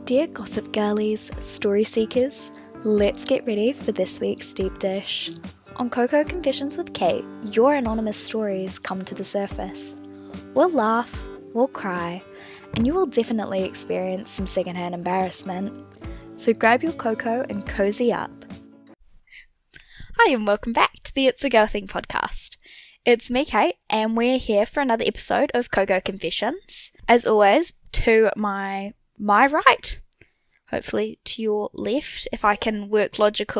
Dear gossip girlies, story seekers, let's get ready for this week's deep dish. On Cocoa Confessions with Kate, your anonymous stories come to the surface. We'll laugh, we'll cry, and you will definitely experience some secondhand embarrassment. So grab your cocoa and cozy up. Hi and welcome back to the It's a Girl Thing podcast. It's me, Kate, and we're here for another episode of Cocoa Confessions. As always, to my right, hopefully to your left, if I can work logic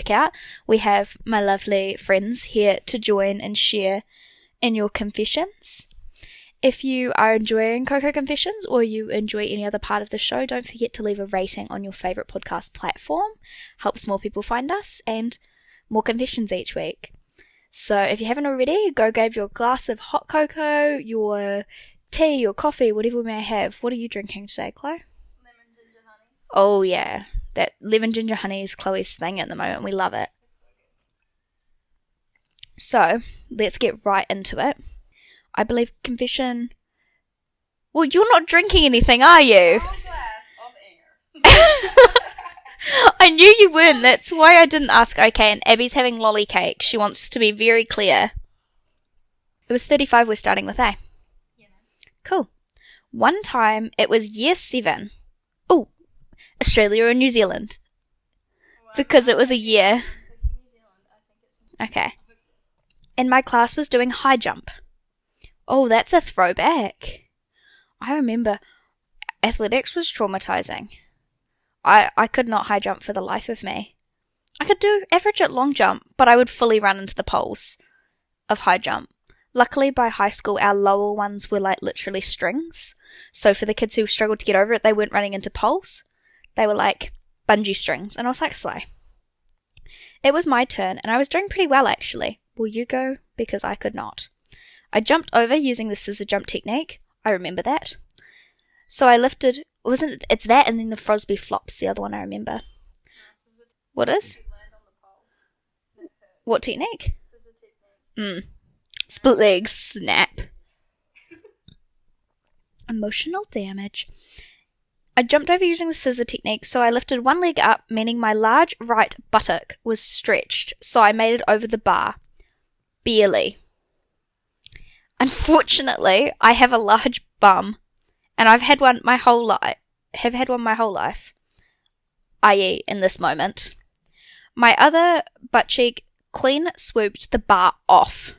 out, we have my lovely friends here to join and share in your confessions. If you are enjoying Cocoa Confessions or you enjoy any other part of the show, don't forget to leave a rating on your favourite podcast platform. Helps more people find us and more confessions each week. So if you haven't already, go grab your glass of hot cocoa, your tea, your coffee, whatever we may have. What are you drinking today, Chloe? Lemon ginger honey. Oh yeah, that lemon ginger honey is Chloe's thing at the moment. We love it. So let's get right into it. I believe confession... Well, you're not drinking anything, are you? 1 glass of air. I knew you weren't. That's why I didn't ask. Okay, and Abby's having lolly cake. She wants to be very clear. It was 35 we're starting with, eh? Yeah. Cool. One time, it was year 7. Oh, Australia or New Zealand? Because it was a year. New Zealand, I think it's... Okay. And my class was doing high jump. Oh, that's a throwback. I remember athletics was traumatizing. I could not high jump for the life of me. I could do average at long jump, but I would fully run into the poles of high jump. Luckily, by high school, our lower ones were like literally strings. So for the kids who struggled to get over it, they weren't running into poles. They were like bungee strings. And I was like, slay. It was my turn, and I was doing pretty well, actually. Will you go? Because I could not. I jumped over using the scissor jump technique. I remember that. So I lifted... It's that and then the Frosby flops, the other one I remember. What is? What technique? Scissor technique. Split legs, snap. Emotional damage. I jumped over using the scissor technique, so I lifted one leg up, meaning my large right buttock was stretched, so I made it over the bar. Barely. Unfortunately, I have a large bum. And I've had one my whole life. I.e. in this moment. My other butt cheek clean swooped the bar off.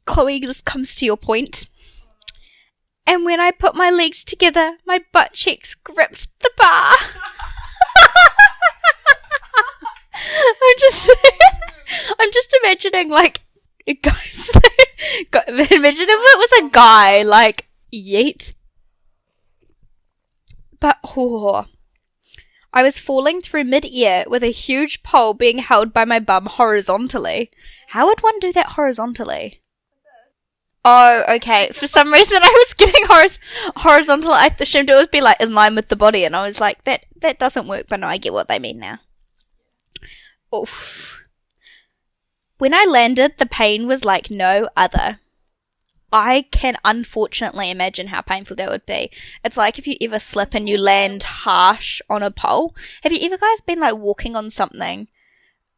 Chloe, this comes to your point. And when I put my legs together, my butt cheeks gripped the bar. I'm just imagining like guys. Imagine if it was a guy, like, yeet. But, I was falling through mid-air with a huge pole being held by my bum horizontally. How would one do that horizontally? Oh, okay. For some reason I was getting horizontal. I assumed it would be, like, in line with the body, and I was like, that doesn't work, but no, I get what they mean now. Oof. When I landed, the pain was like no other. I can unfortunately imagine how painful that would be. It's like if you ever slip and you land harsh on a pole. Have you ever guys been like walking on something,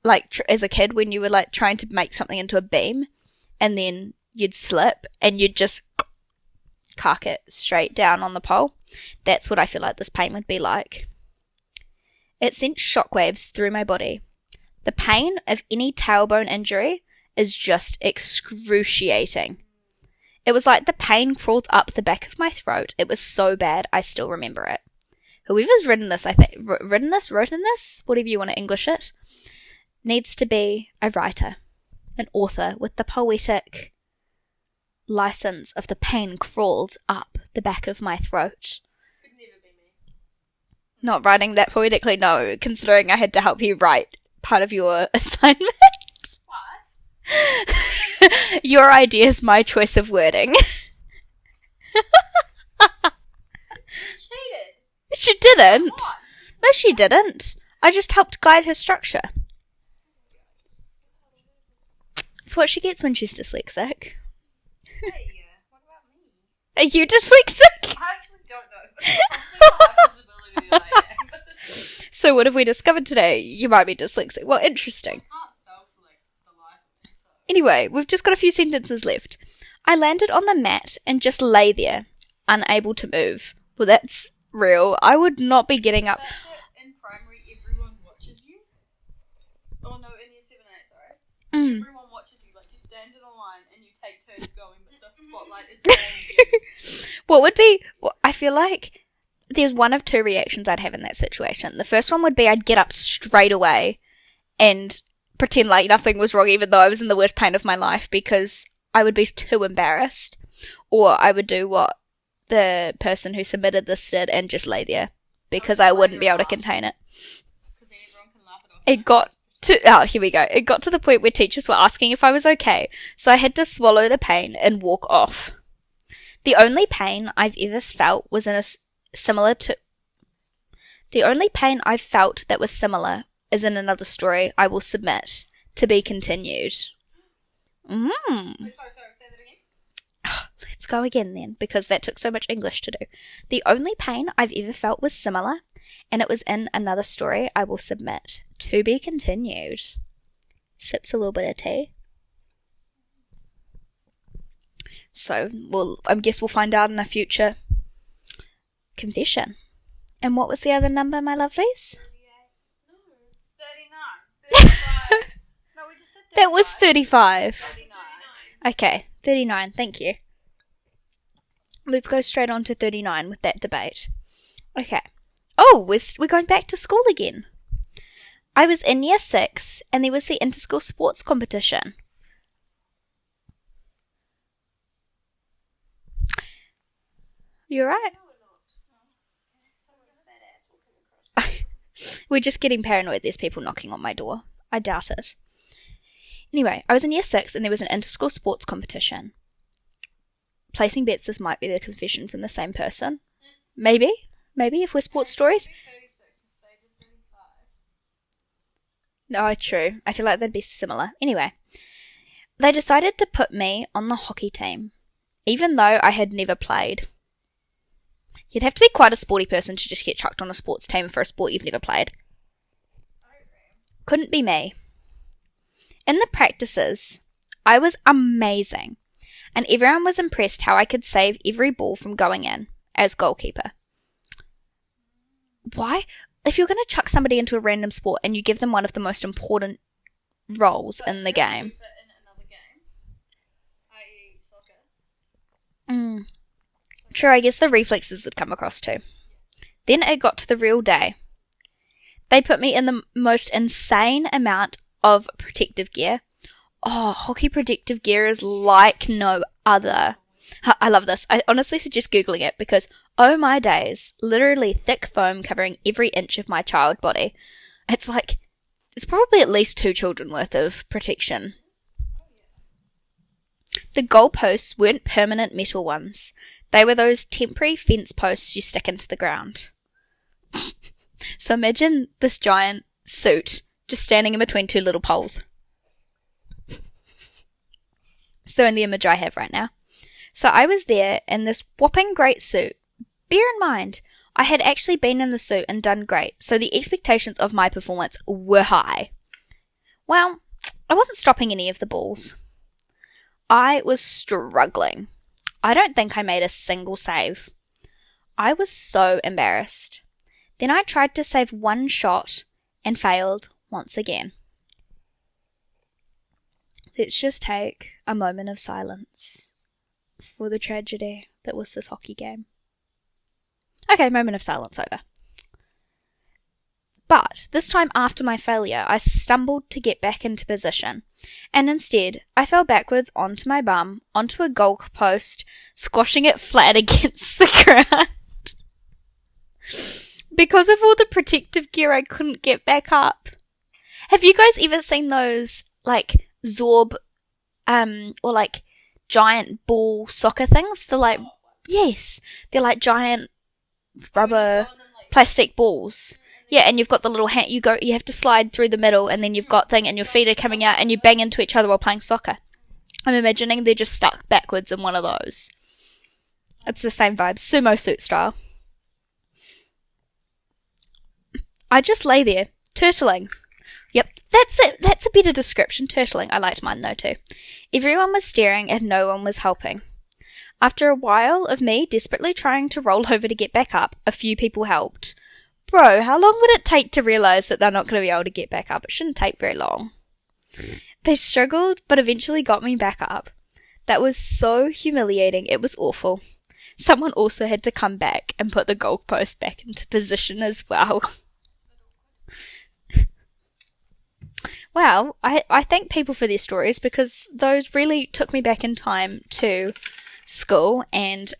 like as a kid when you were like trying to make something into a beam and then you'd slip and you'd just cark it straight down on the pole? That's what I feel like this pain would be like. It sent shockwaves through my body. The pain of any tailbone injury is just excruciating. It was like the pain crawled up the back of my throat. It was so bad, I still remember it. Whoever's written this, written this, whatever you want to English it, needs to be a writer, an author with the poetic license of the pain crawled up the back of my throat. Could never be me. Not writing that poetically, no, considering I had to help you write part of your assignment. What? Your idea is my choice of wording. Cheated. She didn't. What? No, she didn't. I just helped guide her structure. It's what she gets when she's dyslexic. Hey, what about me? Are you dyslexic? I actually don't know. high visibility that I am. So what have we discovered today? You might be dyslexic. Well, interesting. I can't spell for like the life of me, so. Anyway, we've just got a few sentences left. I landed on the mat and just lay there, unable to move. Well, that's real. I would not be getting up. That in primary, everyone watches you. Oh no, in year 7 and 8, sorry. Everyone watches you. Like, you stand in a line and you take turns going, but the spotlight is on you. What would be... I feel like there's one of two reactions I'd have in that situation. The first one would be I'd get up straight away and pretend like nothing was wrong, even though I was in the worst pain of my life, because I would be too embarrassed. Or I would do what the person who submitted this did and just lay there, because I wouldn't be able to contain it. Because then everyone can laugh it off. It got to... Oh, here we go. It got to the point where teachers were asking if I was okay, so I had to swallow the pain and walk off. The only pain I've ever felt was The only pain I've felt that was similar is in another story I will submit, to be continued. Wait, sorry, say that again. Let's go again then, because that took so much English to do. The only pain I've ever felt was similar, and it was in another story I will submit, to be continued. Sips a little bit of tea. So, I guess we'll find out in a future confession. And what was the other number, my lovelies? 38. No. 39. 35. No, we just did 35. That was 35. 39. Okay, 39, thank you. Let's go straight on to 39 with that debate. Okay. Oh, we're going back to school again. I was in year 6 and there was the inter-school sports competition. You're right. We're just getting paranoid. There's people knocking on my door. I doubt it. Anyway, I was in year 6 and there was an inter-school sports competition. Placing bets this might be the confession from the same person. Maybe if we're sports stories. 36 if they did 35. No, true. I feel like they'd be similar. Anyway, they decided to put me on the hockey team, even though I had never played. You'd have to be quite a sporty person to just get chucked on a sports team for a sport you've never played. Couldn't be me. In the practices, I was amazing, and everyone was impressed how I could save every ball from going in as goalkeeper. Why? If you're going to chuck somebody into a random sport and you give them one of the most important roles in the game. In another game, i.e. soccer. Sure, I guess the reflexes would come across too. Then it got to the real day. They put me in the most insane amount of protective gear. Oh, hockey protective gear is like no other. I love this. I honestly suggest Googling it because, oh my days, literally thick foam covering every inch of my child body. It's probably at least 2 children worth of protection. The goalposts weren't permanent metal ones. They were those temporary fence posts you stick into the ground. So imagine this giant suit just standing in between 2 little poles. It's the only image I have right now. So I was there in this whopping great suit. Bear in mind, I had actually been in the suit and done great, so the expectations of my performance were high. Well, I wasn't stopping any of the balls. I was struggling. I don't think I made a single save. I was so embarrassed. Then I tried to save one shot and failed once again. Let's just take a moment of silence for the tragedy that was this hockey game. Okay, moment of silence over. But this time after my failure, I stumbled to get back into position, and instead I fell backwards onto my bum, onto a goalpost, squashing it flat against the ground. Because of all the protective gear, I couldn't get back up. Have you guys ever seen those, like, Zorb, or like, giant ball soccer things? They're like, yes, they're like giant rubber plastic balls. Yeah, and you've got the little hand, you have to slide through the middle, and then you've got thing, and your feet are coming out, and you bang into each other while playing soccer. I'm imagining they're just stuck backwards in one of those. It's the same vibe, sumo suit style. I just lay there, turtling. Yep, that's it. That's a better description, turtling. I liked mine though too. Everyone was staring and no one was helping. After a while of me desperately trying to roll over to get back up, a few people helped. Bro, how long would it take to realise that they're not going to be able to get back up? It shouldn't take very long. They struggled, but eventually got me back up. That was so humiliating, it was awful. Someone also had to come back and put the goalpost back into position as well. Wow, I thank people for their stories because those really took me back in time to school and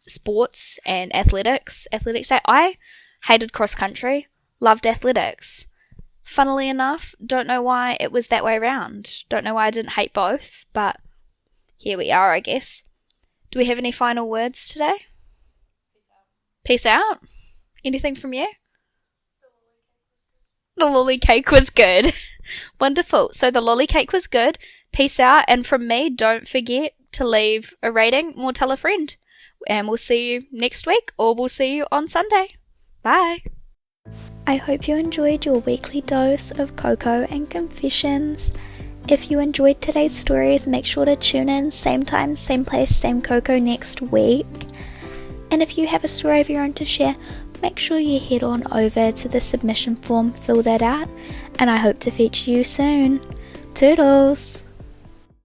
sports and athletics. Athletics day. I hated cross country, loved athletics. Funnily enough, don't know why it was that way around. Don't know why I didn't hate both, but here we are, I guess. Do we have any final words today? Peace out. Anything from you? The lolly cake was good. Wonderful. So the lolly cake was good. Peace out. And from me, don't forget to leave a rating or tell a friend. And we'll see you next week or we'll see you on Sunday. Bye. I hope you enjoyed your weekly dose of Coco and Confessions. If you enjoyed today's stories, make sure to tune in same time, same place, same Coco next week. And if you have a story of your own to share, make sure you head on over to the submission form, fill that out, and I hope to feature you soon. Toodles!